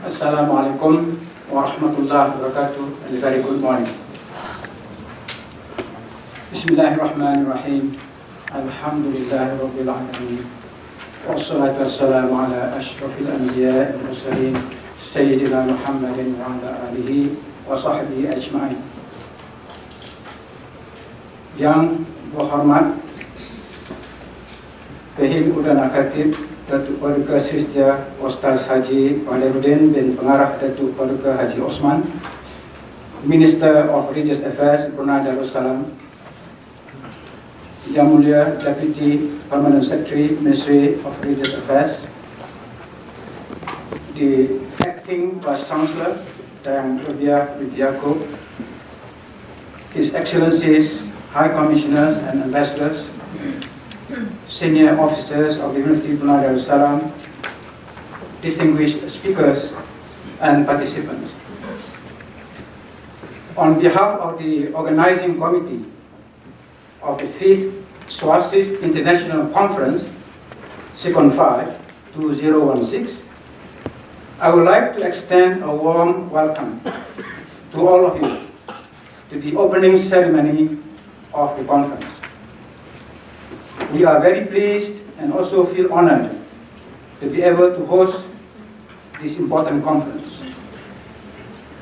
Assalamu alaikum wa rahmatullahi wa barakatuh, and a very good morning. Bismillahirrahmanirrahim. Alhamdulillahi rabbil alamin. Wassalatu wassalamu ala ashrafil anbiya wal mursalin Sayyidina Muhammadin wa ala alihi wa sahbihi ajma'in. Yang berhormat Kehin Udana Khatib Datuk Paduka Sristia Ustaz Haji Waliruddin dan Pengarah Datuk Paduka Haji Osman, Minister of Religious Affairs Brunei Darussalam, Yang Mulia Deputy Permanent Secretary Ministry of Religious Affairs, the Acting Vice Chancellor Dayang Rubia Widiako, His Excellencies, High Commissioners and Ambassadors, senior officers of the University of Brunei Darussalam, distinguished speakers and participants. On behalf of the organizing committee of the 5th SOASCIS International Conference, SICON 5 2016, I would like to extend a warm welcome to all of you to the opening ceremony of the conference. We are very pleased and also feel honored to be able to host this important conference,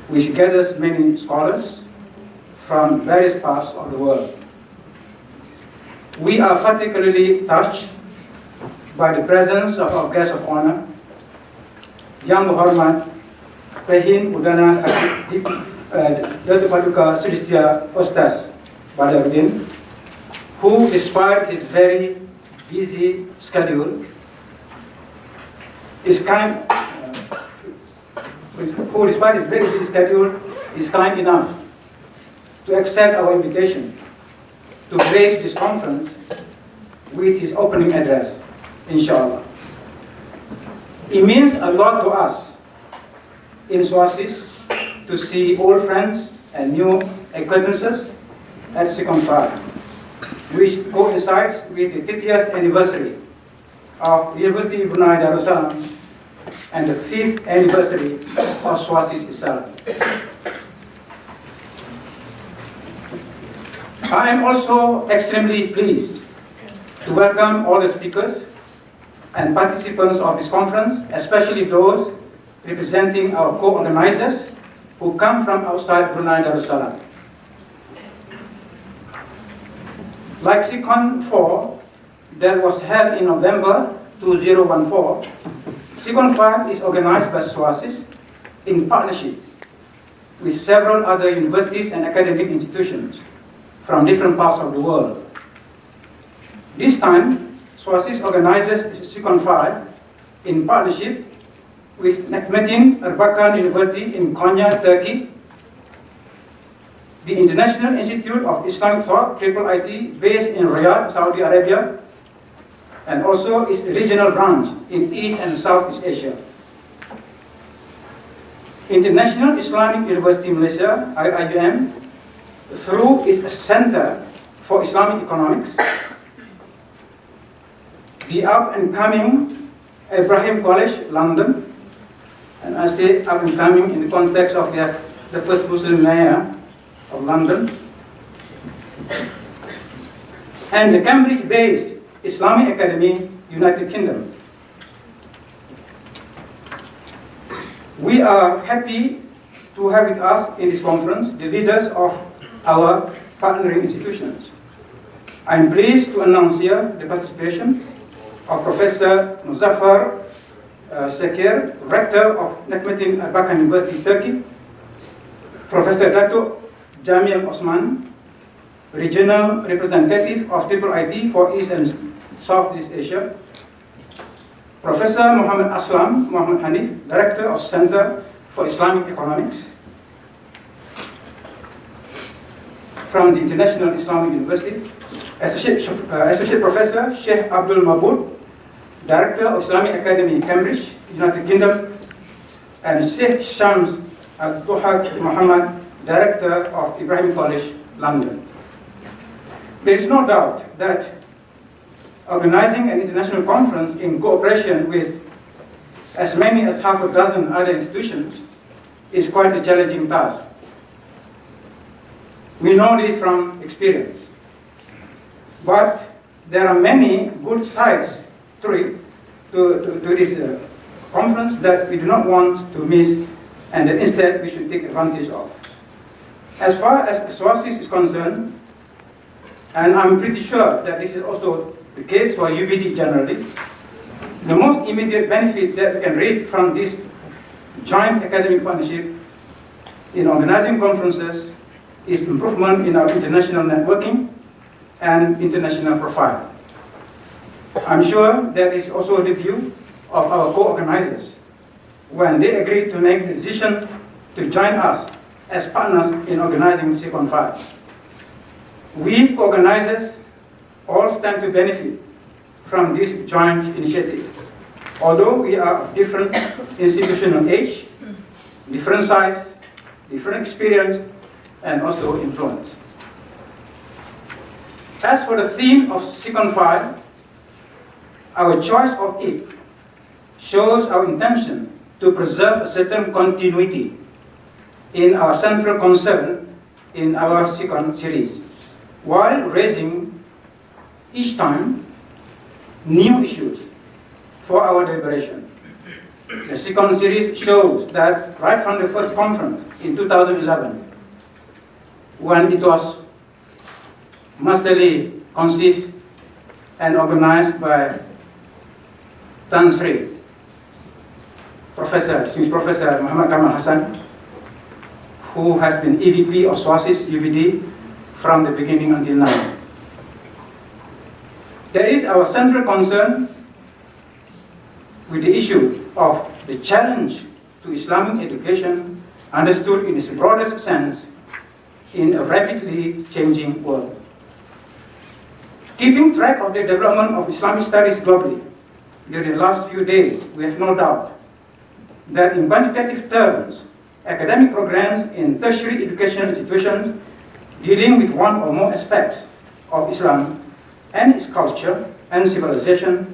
which gathers many scholars from various parts of the world. We are particularly touched by the presence of our guest of honor, Yang Berhormat Kehin Udana Khatib Datuk Paduka Sristia Ustaz Waliruddin, who, despite his very busy schedule, is kind enough to accept our invitation to grace this conference with his opening address, inshallah. It means a lot to us in SOASCIS to see old friends and new acquaintances at SICON 5, which coincides with the 50th anniversary of the University of Brunei Darussalam and the 5th anniversary of SOASCIS itself. I am also extremely pleased to welcome all the speakers and participants of this conference, especially those representing our co-organizers who come from outside Brunei Darussalam. Like SICON 4 that was held in November 2014, SICON 5 is organized by SOASCIS in partnership with several other universities and academic institutions from different parts of the world. This time, SOASCIS organizes SICON 5 in partnership with Necmettin Erbakan University in Konya, Turkey, the International Institute of Islamic Thought, IIIT, based in Riyadh, Saudi Arabia, and also its regional branch in East and Southeast Asia. International Islamic University Malaysia, IIUM, through its Center for Islamic Economics, the up-and-coming Ibrahim College, London, and I say up-and-coming in the context of the first Muslim mayor of London, and the Cambridge-based Islamic Academy, United Kingdom. We are happy to have with us in this conference the leaders of our partnering institutions. I am pleased to announce here the participation of Professor Muzaffar Shakir, Rector of Necmettin Erbakan University, Turkey, Professor Datuk Jamil Osman, Regional Representative of IIIT for East and Southeast Asia, Professor Muhammad Hanif, Director of Center for Islamic Economics from the International Islamic University, Associate Professor Sheikh Abdul Mabud, Director of Islamic Academy, Cambridge, United Kingdom, and Sheikh Shams Al-Duhaq Muhammad, Director of Ibrahim College, London. There is no doubt that organizing an international conference in cooperation with as many as half a dozen other institutions is quite a challenging task. We know this from experience. But there are many good sides to this conference that we do not want to miss, and that instead we should take advantage of. As far as SOASCIS is concerned, and I'm pretty sure that this is also the case for UBD generally, the most immediate benefit that we can reap from this joint academic partnership in organizing conferences is improvement in our international networking and international profile. I'm sure that is also the view of our co-organizers when they agreed to make the decision to join us as partners in organizing SICON 5. We co-organizers all stand to benefit from this joint initiative, although we are of different institutional age, different size, different experience, and also influence. As for the theme of SICON 5, our choice of it shows our intention to preserve a certain continuity in our central concern in our SICON series, while raising each time new issues for our deliberation. The SICON series shows that right from the first conference in 2011, when it was masterly conceived and organized by Tan Sri, Professor Muhammad Kamal Hassan, who has been EVP of SOASCIS UBD from the beginning until now. There is our central concern with the issue of the challenge to Islamic education understood in its broadest sense in a rapidly changing world. Keeping track of the development of Islamic studies globally during the last few days, we have no doubt that in quantitative terms, academic programs in tertiary education institutions dealing with one or more aspects of Islam and its culture and civilization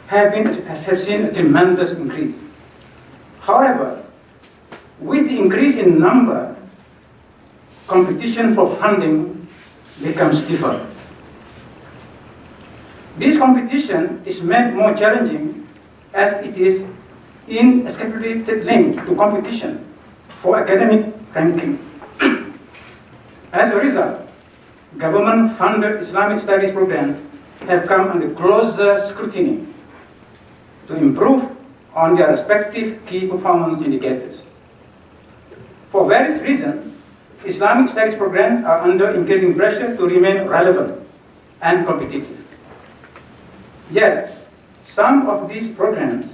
have seen a tremendous increase. However, with the increase in number, competition for funding becomes stiffer. This competition is made more challenging as it is inescapably linked to competition for academic ranking. As a result, government-funded Islamic studies programs have come under closer scrutiny to improve on their respective key performance indicators. For various reasons, Islamic studies programs are under increasing pressure to remain relevant and competitive. Yet, some of these programs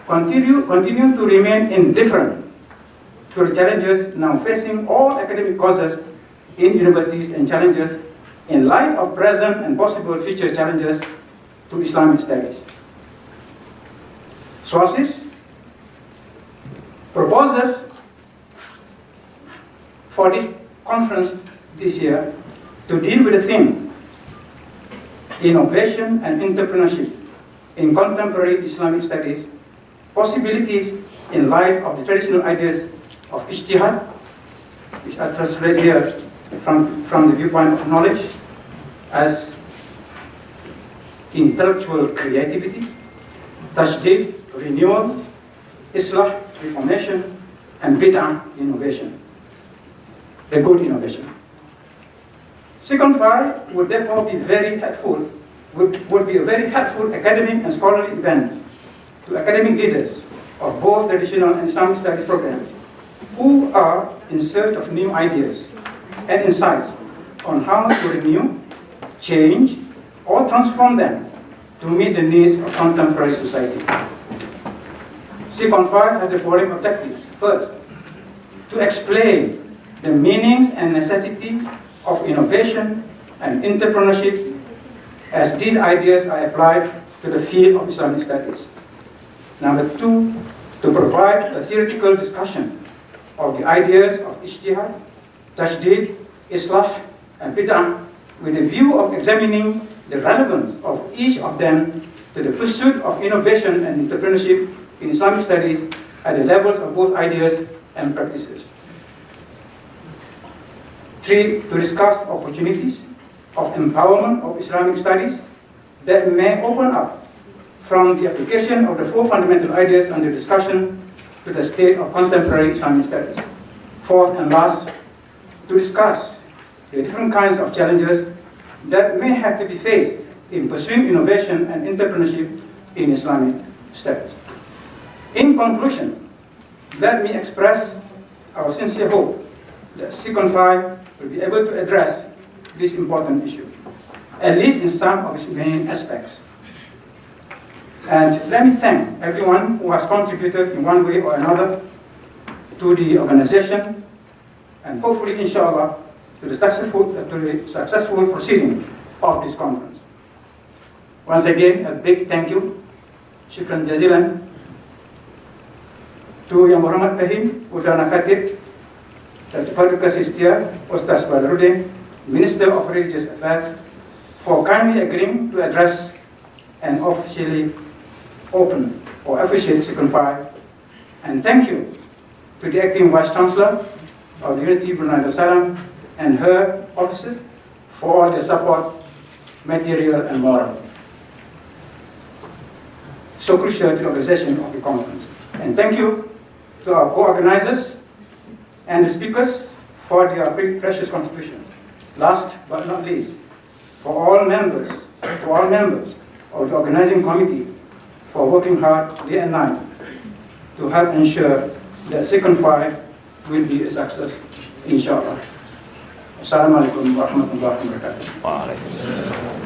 continue to remain indifferent to the challenges now facing all academic courses in universities and challenges in light of present and possible future challenges to Islamic studies. SOASCIS proposes for this conference this year to deal with the theme innovation and entrepreneurship in contemporary Islamic studies, possibilities in light of the traditional ideas of Ijtihad, which I translate here from the viewpoint of knowledge as intellectual creativity, Tajdid, renewal, Islah, reformation, and Bid'ah, innovation, the good innovation. SICON 5 would therefore be very helpful, would be a very helpful academic and scholarly event to academic leaders of both traditional and Islamic studies programs who are in search of new ideas and insights on how to renew, change, or transform them to meet the needs of contemporary society. SICON 5 has the following objectives. First, to explain the meanings and necessity of innovation and entrepreneurship as these ideas are applied to the field of Islamic studies. Number two, to provide a theoretical discussion of the ideas of Ijtihad, Tajdid, Islah, and Bid'ah with a view of examining the relevance of each of them to the pursuit of innovation and entrepreneurship in Islamic studies at the levels of both ideas and practices. 3. To discuss opportunities of empowerment of Islamic studies that may open up from the application of the 4 fundamental ideas under discussion to the state of contemporary Islamic studies. 4th and last, to discuss the different kinds of challenges that may have to be faced in pursuing innovation and entrepreneurship in Islamic studies. In conclusion, let me express our sincere hope that SICON 5 will be able to address this important issue, at least in some of its main aspects. And let me thank everyone who has contributed in one way or another to the organization, and hopefully, inshallah, to the successful proceeding of this conference. Once again, a big thank you, Shukran Jazilan, to Yang Berhormat Fahim, Udana Khatib, Datuk Paduka Sistia, Ustaz Badruddin, Minister of Religious Affairs, for kindly agreeing to address and officially open or officiate SICON 5. And thank you to the Acting Vice Chancellor of the University of Brunei Darussalam and her officers for all their support, material and moral, so crucial to the organization of the conference. And thank you to our co-organizers and the speakers for their precious contribution. Last but not least, for all members of the organizing committee for working hard day and night to help ensure that SICON 5 will be a success, inshallah. Assalamualaikum warahmatullahi wabarakatuh.